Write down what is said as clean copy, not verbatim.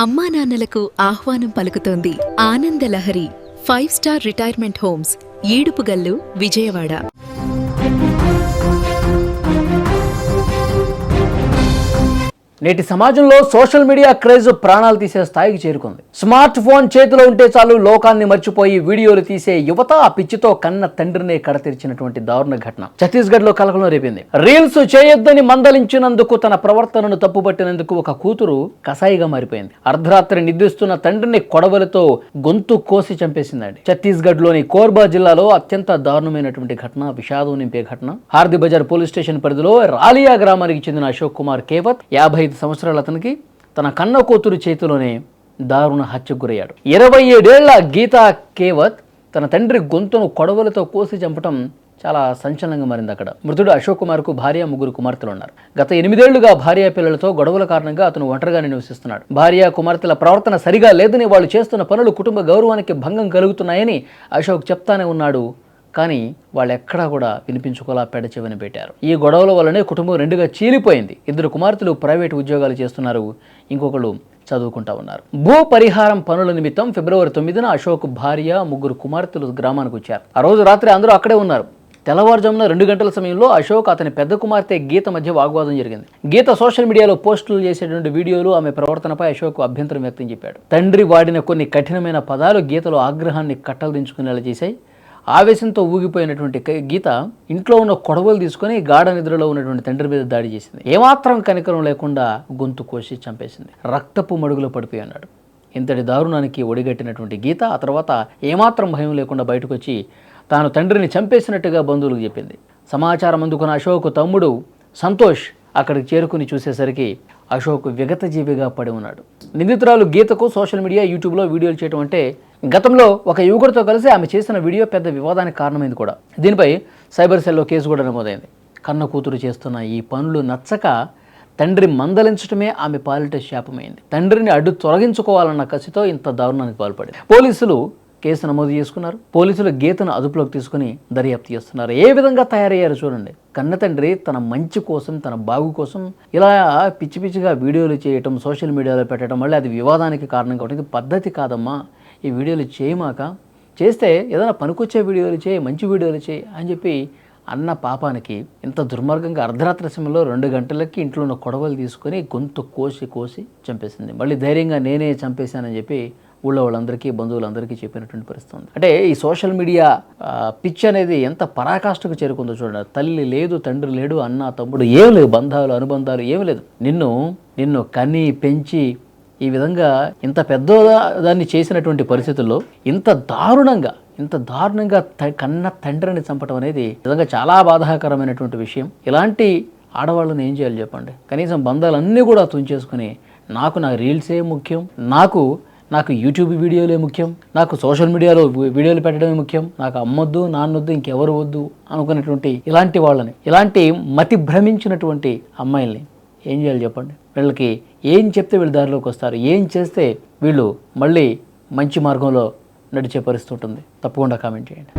అమ్మా నాన్నలకు ఆహ్వానం పలుకుతోంది Ananda Lahari 5 star retirement homes Edupugallu Vijayawada. నేటి సమాజంలో సోషల్ మీడియా క్రేజ్ ప్రాణాలు తీసే స్థాయికి చేరుకుంది. స్మార్ట్ ఫోన్ చేతిలో ఉంటే చాలు లోకాన్ని మర్చిపోయి వీడియోలు తీసే యువత ఆ పిచ్చితో కన్న తండ్రినే కడతీర్చినటువంటి దారుణ ఘటన ఛత్తీస్గఢ్ లో కలకలం రేపింది. రీల్స్ చేయొద్దని మందలించినందుకు, తన ప్రవర్తనను తప్పుపట్టినందుకు ఒక కూతురు కసాయిగా మారిపోయింది. అర్ధరాత్రి నిద్రిస్తున్న తండ్రిని కొడవలతో గొంతు కోసి చంపేసిందండి. ఛత్తీస్గఢ్ లోని కోర్బా జిల్లాలో అత్యంత దారుణమైనటువంటి ఘటన, విషాదం నింపే ఘటన. హార్ది బజార్ పోలీస్ స్టేషన్ పరిధిలో రాలియా గ్రామానికి చెందిన అశోక్ కుమార్ కేవత్ 55 సంవత్సరాల అతనికి తన కన్న కూతురు చేతిలోనే దారుణ హత్యకు గురయ్యాడు. 27 ఏళ్ల గీతా కేవత్ తన తండ్రి గొంతును కొడవలతో కోసి చంపటం చాలా సంచలనంగా మారింది. అక్కడ మృతుడు అశోక్ కుమార్ కు భార్య, 3 కుమార్తెలు ఉన్నారు. గత 8 ఏళ్లుగా భార్య పిల్లలతో గొడవల కారణంగా అతను ఒంటరిగానే నివసిస్తున్నాడు. భార్య కుమార్తెల ప్రవర్తన సరిగా లేదని, వాళ్ళు చేస్తున్న పనులు కుటుంబ గౌరవానికి భంగం కలుగుతున్నాయని అశోక్ చెప్తానే ఉన్నాడు. కానీ వాళ్ళెక్కడా కూడా వినిపించుకోలా పెడచెవిని పెట్టారు. ఈ గొడవల వల్లనే కుటుంబం 2గా చీలిపోయింది. 2 కుమార్తెలు ప్రైవేట్ ఉద్యోగాలు చేస్తున్నారు, ఇంకొకళ్ళు చదువుకుంటా ఉన్నారు. భూ పరిహారం పనుల నిమిత్తం ఫిబ్రవరి 9న అశోక్ భార్య, 3 కుమార్తెలు గ్రామానికి వచ్చారు. ఆ రోజు రాత్రి అందరూ అక్కడే ఉన్నారు. తెల్లవారుజామున 2 గంటల సమయంలో అశోక్, అతని పెద్ద కుమార్తె గీత మధ్య వాగ్వాదం జరిగింది. గీత సోషల్ మీడియాలో పోస్టులు చేసేటువంటి వీడియోలు, ఆమె ప్రవర్తనపై అశోక్ అభ్యంతరం వ్యక్తం చెప్పాడు. తండ్రి వాడిన కొన్ని కఠినమైన పదాలు గీతలో ఆగ్రహాన్ని కట్టలు దించుకునేలా చేశాయి. ఆవేశంతో ఊగిపోయినటువంటి గీత ఇంట్లో ఉన్న కొడవలు తీసుకొని గాఢ నిద్రలో ఉన్నటువంటి తండ్రి మీద దాడి చేసింది. ఏమాత్రం కనికరం లేకుండా గొంతు కోసి చంపేసింది. రక్తపు మడుగులో పడిపోయి అన్నాడు. ఇంతటి దారుణానికి ఒడిగట్టినటువంటి గీత ఆ తర్వాత ఏమాత్రం భయం లేకుండా బయటకు వచ్చి తాను తండ్రిని చంపేసినట్టుగా బంధువులకు చెప్పింది. సమాచారం అందుకున్న అశోక్ తమ్ముడు సంతోష్ అక్కడికి చేరుకుని చూసేసరికి అశోక్ విగతజీవిగా పడి ఉన్నాడు. నిందితురాలు గీతకు సోషల్ మీడియా, యూట్యూబ్లో వీడియోలు చేయడం అంటే గతంలో ఒక యువకుడితో కలిసి ఆమె చేసిన వీడియో పెద్ద వివాదానికి కారణమైంది కూడా. దీనిపై సైబర్ సెల్లో కేసు కూడా నమోదైంది. కన్న కూతురు చేస్తున్న ఈ పనులు నచ్చక తండ్రి మందలించడమే ఆమె పాలిట శాపమైంది. తండ్రిని అడ్డు తొలగించుకోవాలన్న కసితో ఇంత దారుణానికి పాల్పడింది. పోలీసులు కేసు నమోదు చేసుకున్నారు. పోలీసులు గీతను అదుపులోకి తీసుకుని దర్యాప్తు చేస్తున్నారు. ఏ విధంగా తయారయ్యారు చూడండి. కన్న తండ్రి తన మంచి కోసం, తన బాగు కోసం ఇలా పిచ్చి పిచ్చిగా వీడియోలు చేయటం, సోషల్ మీడియాలో పెట్టడం, మళ్ళీ అది వివాదానికి కారణం కావడం, ఇది పద్ధతి కాదమ్మా. ఈ వీడియోలు చేయమాక, చేస్తే ఏదైనా పనికొచ్చే వీడియోలు చేయి, మంచి వీడియోలు చేయి అని చెప్పి అన్న పాపానికి ఇంత దుర్మార్గంగా అర్ధరాత్రి సమయంలో 2 గంటలకి ఇంట్లో ఉన్న కొడవలు తీసుకొని గొంతు కోసి చంపేసింది. మళ్ళీ ధైర్యంగా నేనే చంపేశానని చెప్పి ఊళ్ళో వాళ్ళందరికీ, బంధువులందరికీ చెప్పినటువంటి పరిస్థితి ఉంది. అంటే ఈ సోషల్ మీడియా పిచ్ అనేది ఎంత పరాకాష్ఠకు చేరుకుందో చూడండి. తల్లి లేదు, తండ్రి లేడు, అన్న తమ్ముడు ఏం లేదు, బంధాలు అనుబంధాలు ఏమి లేదు. నిన్ను కని పెంచి ఈ విధంగా ఇంత పెద్ద దాన్ని చేసినటువంటి పరిస్థితుల్లో ఇంత దారుణంగా కన్న తండ్రిని చంపడం అనేది నిజంగా చాలా బాధాకరమైనటువంటి విషయం. ఇలాంటి ఆడవాళ్ళని ఏం చేయాలి చెప్పండి? కనీసం బంధాలన్నీ కూడా తుంచేసుకుని నాకు నా రీల్సే ముఖ్యం, నాకు యూట్యూబ్ వీడియోలే ముఖ్యం, నాకు సోషల్ మీడియాలో వీడియోలు పెట్టడమే ముఖ్యం, నాకు అమ్మొద్దు, నాన్నొద్దు, ఇంకెవరు వద్దు అనుకునేటువంటి ఇలాంటి వాళ్ళని, ఇలాంటి మతి భ్రమించినటువంటి అమ్మాయిల్ని ఏం చేయాలి చెప్పండి? వీళ్ళకి ఏం చెప్తే వీళ్ళు దారిలోకి వస్తారు? ఏం చేస్తే వీళ్ళు మళ్ళీ మంచి మార్గంలో నడిచే పరిస్థితి ఉంటుంది? తప్పకుండా కామెంట్ చేయండి.